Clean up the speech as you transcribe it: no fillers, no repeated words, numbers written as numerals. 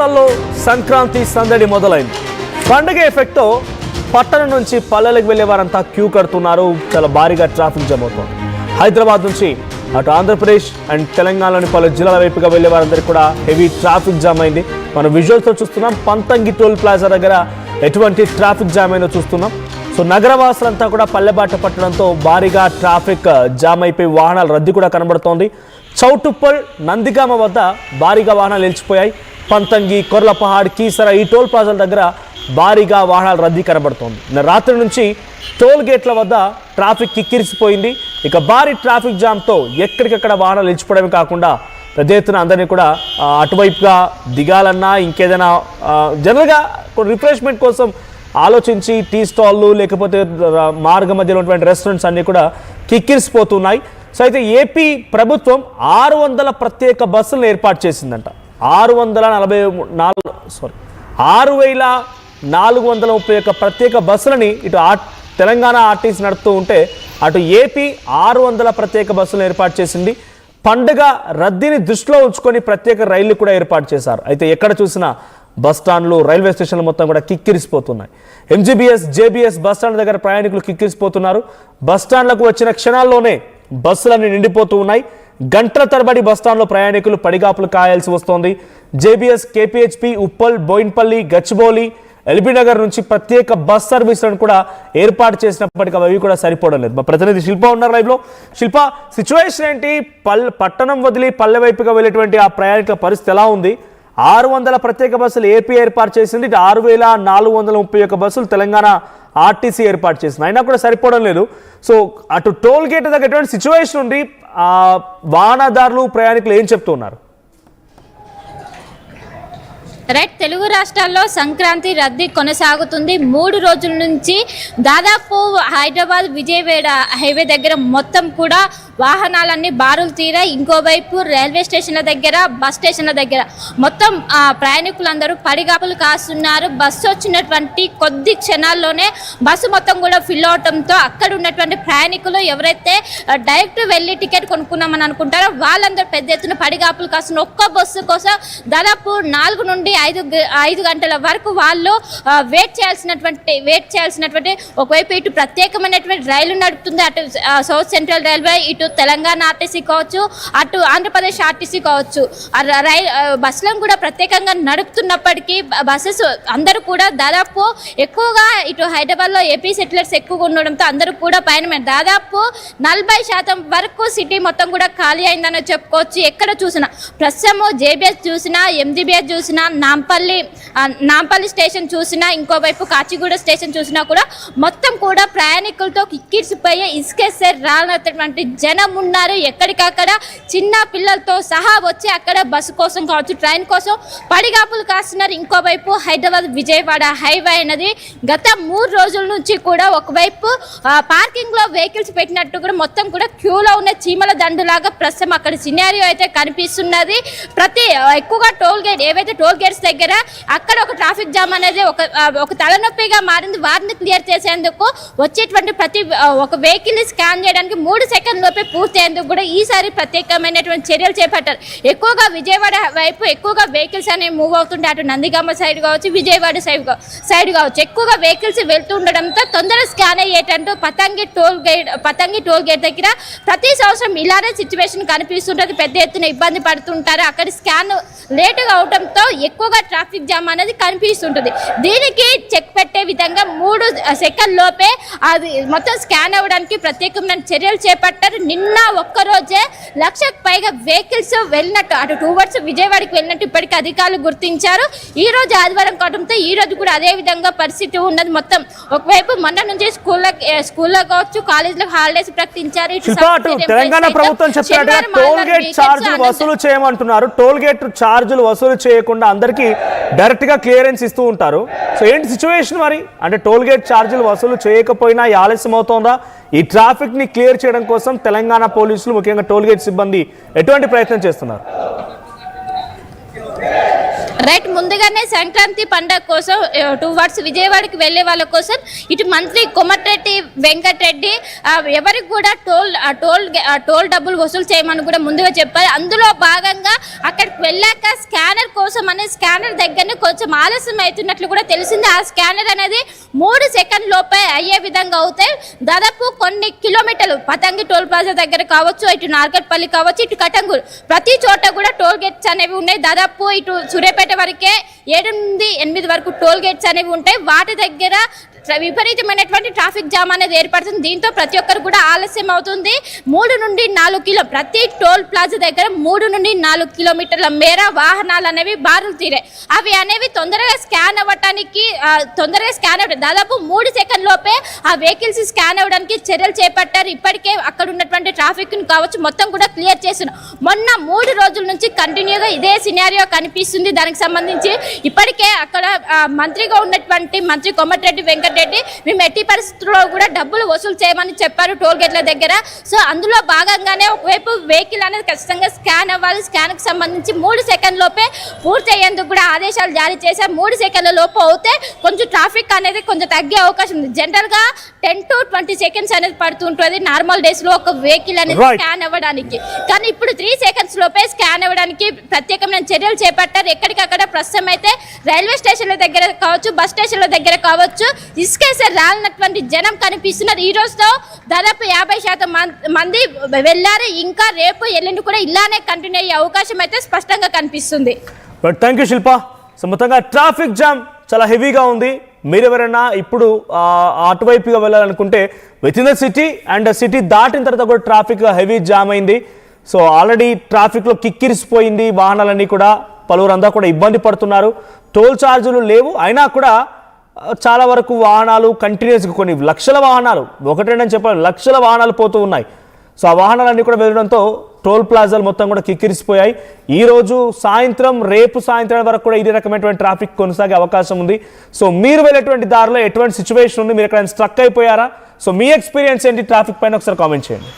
రాష్ట్రాల్లో సంక్రాంతి సందడి మొదలైంది. పండుగ ఎఫెక్ట్తో పట్టణం నుంచి పల్లెలకు వెళ్లే వారంతా క్యూ కడుతున్నారు. చాలా భారీగా ట్రాఫిక్ జామ్ అవుతోంది. హైదరాబాద్ నుంచి అటు ఆంధ్రప్రదేశ్ అండ్ తెలంగాణలోని పలు జిల్లాల వైపుగా వెళ్లే వారందరికీ కూడా హెవీ ట్రాఫిక్ జామ్ అయింది. మనం విజువల్స్తో చూస్తున్నాం. పంతంగి టోల్ ప్లాజా దగ్గర ఎటువంటి ట్రాఫిక్ జామ్ అయిందో చూస్తున్నాం. సో నగరవాసులంతా కూడా పల్లెబాట పట్టడంతో భారీగా ట్రాఫిక్ జామ్ అయిపోయి వాహనాల రద్దీ కూడా కనబడుతోంది. చౌటుప్పల్ నందిగామ వద్ద భారీగా వాహనాలు నిలిచిపోయాయి. పంతంగి, కొర్లపహాడ్, కీసర ఈ టోల్ ప్లాజాల దగ్గర భారీగా వాహనాల రద్దీ కనబడుతోంది. రాత్రి నుంచి టోల్ గేట్ల వద్ద ట్రాఫిక్ కిక్కిరిసిపోయింది. ఇక భారీ ట్రాఫిక్ జామ్తో ఎక్కడికక్కడ వాహనాలు నిలిచిపోవడమే కాకుండా పెద్ద ఎత్తున అందరినీ కూడా అటువైపుగా దిగాలన్నా ఇంకేదైనా జనరల్గా రిఫ్రెష్మెంట్ కోసం ఆలోచించి టీ స్టాళ్ళు లేకపోతే మార్గ మధ్యలో ఉన్నటువంటి రెస్టారెంట్స్ అన్నీ కూడా కిక్కిరిసిపోతున్నాయి. సో అయితే ఏపీ ప్రభుత్వం 600 ప్రత్యేక బస్సులను ఏర్పాటు చేసిందంట. 6,431 ప్రత్యేక బస్సులని ఇటు తెలంగాణ ఆర్టీసీ నడుపుతూ ఉంటే అటు ఏపీ 600 ప్రత్యేక బస్సులను ఏర్పాటు చేసింది. పండుగ రద్దీని దృష్టిలో ఉంచుకొని ప్రత్యేక రైళ్లు కూడా ఏర్పాటు చేశారు. అయితే ఎక్కడ చూసినా బస్టాండ్లు, రైల్వే స్టేషన్లు మొత్తం కూడా కిక్కిరిసిపోతున్నాయి. ఎంజీబీఎస్, జేబీఎస్ బస్టాండ్ దగ్గర ప్రయాణికులు కిక్కిరిసిపోతున్నారు. బస్టాండ్లకు వచ్చిన క్షణాల్లోనే బస్సులన్నీ నిండిపోతూ ఉన్నాయి. గంటల తరబడి బస్టాండ్లో ప్రయాణికులు పడిగాపులు కాయాల్సి వస్తోంది. జేబీఎస్, కేపీహెచ్పీ, ఉప్పల్, బోయిన్పల్లి, గచ్చిబౌలి, ఎల్బీనగర్ నుంచి ప్రత్యేక బస్ సర్వీసులను కూడా ఏర్పాటు చేసినప్పటికీ అవి కూడా సరిపోవడం లేదు. మా ప్రతినిధి శిల్ప ఉన్నారు లైవ్లో. శిల్ప, సిచ్యువేషన్ ఏంటి? పట్టణం వదిలి పల్లె వైపుగా వెళ్ళేటువంటి ఆ ప్రయాణికుల పరిస్థితి ఎలా ఉంది? 600 ప్రత్యేక బస్సులు ఏపీ ఏర్పాటు చేసింది. 6,431 బస్సులు తెలంగాణ ఆర్టీసీ ఏర్పాటు చేసింది. అయినా కూడా సరిపోవడం లేదు. సో అటు టోల్ గేట్ దగ్గర ఎటువంటి సిచ్యువేషన్ ఉంది? వాహనదారులు, ప్రయాణికులు ఏం చెప్తున్నారు? రైట్, తెలుగు రాష్ట్రాల్లో సంక్రాంతి రద్దీ కొనసాగుతుంది. 3 రోజుల నుంచి దాదాపు హైదరాబాద్ విజయవాడ హైవే దగ్గర మొత్తం కూడా వాహనాలన్నీ బారులు తీరాయి. ఇంకోవైపు రైల్వే స్టేషన్ల దగ్గర, బస్ స్టేషన్ల దగ్గర మొత్తం ప్రయాణికులందరూ పడిగాపులు కాస్తున్నారు. బస్సు వచ్చినటువంటి కొద్ది క్షణాల్లోనే బస్సు మొత్తం కూడా ఫిల్ అవడంతో అక్కడ ఉన్నటువంటి ప్రయాణికులు ఎవరైతే డైరెక్ట్ వెళ్ళి టికెట్ కొనుక్కున్నామని అనుకుంటారో వాళ్ళందరూ పెద్ద ఎత్తున పడిగాపులు కాస్తున్నారు. ఒక్క బస్సు కోసం దాదాపు 4 నుండి 5 గంటల వరకు వాళ్ళు వెయిట్ చేయాల్సినటువంటి ఒకవైపు ఇటు ప్రత్యేకమైనటువంటి రైలు నడుపుతుంది. అటు సౌత్ సెంట్రల్ రైల్వే, ఇటు తెలంగాణ ఆర్టీసీ కావచ్చు, అటు ఆంధ్రప్రదేశ్ ఆర్టీసీ కావచ్చు. బస్సులను కూడా ప్రత్యేకంగా నడుపుతున్నప్పటికీ బస్సెస్ అందరూ కూడా దాదాపు ఎక్కువగా ఇటు హైదరాబాద్లో ఏపీ సెటిలర్స్ ఎక్కువగా ఉండడంతో అందరూ కూడా పయనమే. దాదాపు 40% వరకు సిటీ మొత్తం కూడా ఖాళీ అయిందని చెప్పుకోవచ్చు. ఎక్కడ చూసినా ప్రస్తుతం జేబీఎస్ చూసినా, ఎంజీబీఎస్ చూసినా, నాంపల్లి స్టేషన్ చూసినా, ఇంకోవైపు కాచిగూడ స్టేషన్ చూసినా కూడా మొత్తం కూడా ప్రయాణికులతో కిక్కిరిసిపోయే ఇసుకేసే రానటువంటి జనం ఉన్నారు. ఎక్కడికక్కడ చిన్న పిల్లలతో సహా వచ్చి అక్కడ బస్సు కోసం కావచ్చు, ట్రైన్ కోసం పడిగాపులు కాస్తున్నారు. ఇంకోవైపు హైదరాబాద్ విజయవాడ హైవే అనేది గత 3 రోజుల నుంచి కూడా ఒకవైపు పార్కింగ్ లో వెహికల్స్ పెట్టినట్టు కూడా మొత్తం కూడా క్యూలో ఉన్న చీమల దండులాగా ప్రస్తుతం అక్కడ సినారియో అయితే కనిపిస్తున్నది. ఎక్కువగా టోల్ గేట్ ఏవైతే టోల్ గేట్స్ దగ్గర అక్కడ ఒక ట్రాఫిక్ జామ్ అనేది ఒక తలనొప్పిగా మారింది. వారిని క్లియర్ చేసేందుకు వచ్చేటువంటి ప్రతి ఒక వెహికల్ స్కాన్ చేయడానికి 3 సెకండ్లోపే పూర్తయ్యేందుకు కూడా ఈసారి ప్రత్యేకమైనటువంటి చర్యలు చేపట్టారు. ఎక్కువగా విజయవాడ వైపు ఎక్కువగా వెహికల్స్ అనేవి మూవ్ అవుతుంటే అటు నందిగామ సైడ్ కావచ్చు, విజయవాడ సైడ్ కావచ్చు ఎక్కువగా వెహికల్స్ వెళ్తూ ఉండడంతో తొందరగా స్కాన్ అయ్యేటట్టు పతంగి టోల్ గేట్ దగ్గర ప్రతి సంవత్సరం ఇలానే సిచ్యువేషన్ కనిపిస్తుంటుంది. పెద్ద ఎత్తున ఇబ్బంది పడుతుంటారు. అక్కడ స్కాన్ లేటుగా అవడంతో ఎక్కువగా ట్రాఫిక్ జామ్ అనేది కనిపిస్తుంటుంది. దీనికి చెక్ పెట్టే విధంగా 3 సెకండ్ లోపే అది మొత్తం స్కాన్ అవ్వడానికి ప్రత్యేకమైన చర్యలు చేపట్టారు. నిన్న ఒక్కరోజే 1,00,000కు పైగా వెహికల్స్ వెళ్ళినట్టు అటు టూవర్డ్స్ విజయవాడకి వెళ్ళినట్టు ఇప్పటికీ అధికారులు గుర్తించారు. ఈ రోజు ఆదివారం కావడంతో ఈ రోజు కూడా అదే విధంగా పరిస్థితి ఉన్నది. మొత్తం ఒకవైపు మొన్న నుంచి స్కూల్లో కావచ్చు, కాలేజీలో హాలిడేస్ ప్రకటించారు. తెలంగాణ ప్రభుత్వం చెప్పినట్టుగా టోల్ గేట్ ఛార్జీలు వసూలు చేయమంటున్నారు. టోల్ గేట్ ఛార్జీలు వసూలు చేయకుండా అందరికీ డైరెక్ట్ గా క్లియరెన్స్ ఇస్తూ ఉంటారు. సో ఏంటి సిచ్యువేషన్ మరి? అంటే టోల్ గేట్ ఛార్జీలు వసూలు చేయకపోయినా ఆలస్యం అవుతోందా? ఈ ట్రాఫిక్ ని క్లియర్ చేయడం కోసం తెలంగాణ పోలీసులు, ముఖ్యంగా టోల్ గేట్ సిబ్బంది ఎటువంటి ప్రయత్నం చేస్తున్నారు? రైట్, ముందుగానే సంక్రాంతి పండుగ కోసం 2 వర్డ్స్ విజయవాడకి వెళ్ళే వాళ్ళ కోసం ఇటు మంత్రి కోమటిరెడ్డి వెంకటరెడ్డి ఎవరికి కూడా టోల్ డబ్బులు వసూలు చేయమని కూడా ముందుగా చెప్పారు. అందులో భాగంగా అక్కడికి వెళ్ళాక స్కానర్ కోసం అనే స్కానర్ దగ్గరనే కొంచెం ఆలస్యం అవుతున్నట్లు కూడా తెలిసింది. ఆ స్కానర్ అనేది 3 సెకండ్ లోపే అయ్యే విధంగా అవుతాయి. దాదాపు కొన్ని కిలోమీటర్లు పతంగి టోల్ ప్లాజా దగ్గర కావచ్చు, ఇటు నార్కట్పల్లి కావచ్చు, ఇటు కటంగూరు ప్రతి చోట కూడా టోల్ గేట్స్ అనేవి ఉన్నాయి. దాదాపు ఇటు సూర్యాపేట వరకే 7 నుండి 8 వరకు టోల్ గేట్స్ అనేవి ఉంటాయి. వాటి దగ్గర విపరీతమైనటువంటి ట్రాఫిక్ జామ్ అనేది ఏర్పడుతుంది. దీంతో ప్రతి ఒక్కరు కూడా ఆలస్యం అవుతుంది. 3 నుండి 4 ప్రతి టోల్ ప్లాజా దగ్గర 3 నుండి 4 కిలోమీటర్ల మేర వాహనాలు అనేవి బారులు తీరాయి. అవి అనేవి తొందరగా స్కాన్ అవ్వటానికి దాదాపు 3 సెకండ్ లోపే ఆ వెహికల్స్ స్కాన్ అవ్వడానికి చర్యలు చేపట్టారు. ఇప్పటికే అక్కడ ఉన్నటువంటి ట్రాఫిక్ కావచ్చు మొత్తం కూడా క్లియర్ చేస్తున్నారు. మొన్న 3 రోజుల నుంచి కంటిన్యూగా ఇదే సినారియో కనిపిస్తుంది. దానికి సంబంధించి ఇప్పటికే అక్కడ మంత్రిగా ఉన్నటువంటి మంత్రి కోమటిరెడ్డి వెంకటరెడ్డి మేము ఎట్టి పరిస్థితుల్లో కూడా డబ్బులు వసూలు చేయమని చెప్పారు టోల్ గేట్ల దగ్గర. సో అందులో భాగంగానే ఒకవైపు వెహికల్ అనేది ఖచ్చితంగా స్కాన్ అవ్వాలి. స్కాన్ కి సంబంధించి 3 సెకండ్ లోపే పూర్తి అయ్యేందుకు కూడా ఆదేశాలు జారీ చేశారు. 3 సెకండ్ల లోపు అవుతే కొంచెం ట్రాఫిక్ అనేది కొంచెం తగ్గే అవకాశం ఉంది. జనరల్ గా 10 to 20 సెకండ్స్ అనేది పడుతుంటుంది నార్మల్ డేస్ లో ఒక వెహికల్ అనేది స్కాన్ అవ్వడానికి. కానీ ఇప్పుడు 3 సెకండ్స్ లోపే స్కాన్ అవ్వడానికి ప్రత్యేకమైన చర్యలు చేపట్టారు. ఎక్కడికక్కడ ప్రస్తుతం అయితే రైల్వే స్టేషన్ల దగ్గర కావచ్చు, బస్ స్టేషన్ల దగ్గర కావచ్చు ఇసుకేసే రాలినటువంటి జనం కనిపిస్తున్నారు. ఈ రోజుతో దాదాపు 50% మంది వెళ్ళారు. ఇంకా రేపు ఎల్లుండి కూడా ఇలానే కంటిన్యూ అయ్యే అవకాశం అయితే స్పష్టంగా కనిపిస్తుంది. థ్యాంక్ యూ శిల్ప. మొత్తంగా ట్రాఫిక్ జామ్ చాలా హెవీగా ఉంది. మీరు ఎవరైనా ఇప్పుడు అటువైపుగా వెళ్ళాలనుకుంటే with in the city and city దాటిన తర్వాత కూడా ట్రాఫిక్ హెవీ జామ్ అయింది. సో ఆల్రెడీ ట్రాఫిక్లో కిక్కిరిసిపోయింది. వాహనాలన్నీ కూడా పలువురంతా కూడా ఇబ్బంది పడుతున్నారు. టోల్ ఛార్జీలు లేవు అయినా కూడా చాలా వరకు వాహనాలు కంటిన్యూస్గా కొన్ని లక్షల వాహనాలు, 1-2 అని చెప్పాలి, లక్షల వాహనాలు పోతూ ఉన్నాయి. సో ఆ వాహనాలన్నీ కూడా వెళ్ళడంతో టోల్ ప్లాజాలు మొత్తం కూడా కిక్కిరిసిపోయాయి. ఈరోజు సాయంత్రం, రేపు సాయంత్రం వరకు కూడా ఇదే రకమైనటువంటి ట్రాఫిక్ కొనసాగే అవకాశం ఉంది. సో మీరు వెళ్ళేటువంటి దారిలో ఎటువంటి సిచ్యువేషన్ ఉంది, మీరు ఎక్కడైనా స్ట్రక్ అయిపోయారా? సో మీ ఎక్స్పీరియన్స్ ఏంటి ట్రాఫిక్ పైన ఒకసారి కామెంట్ చేయండి.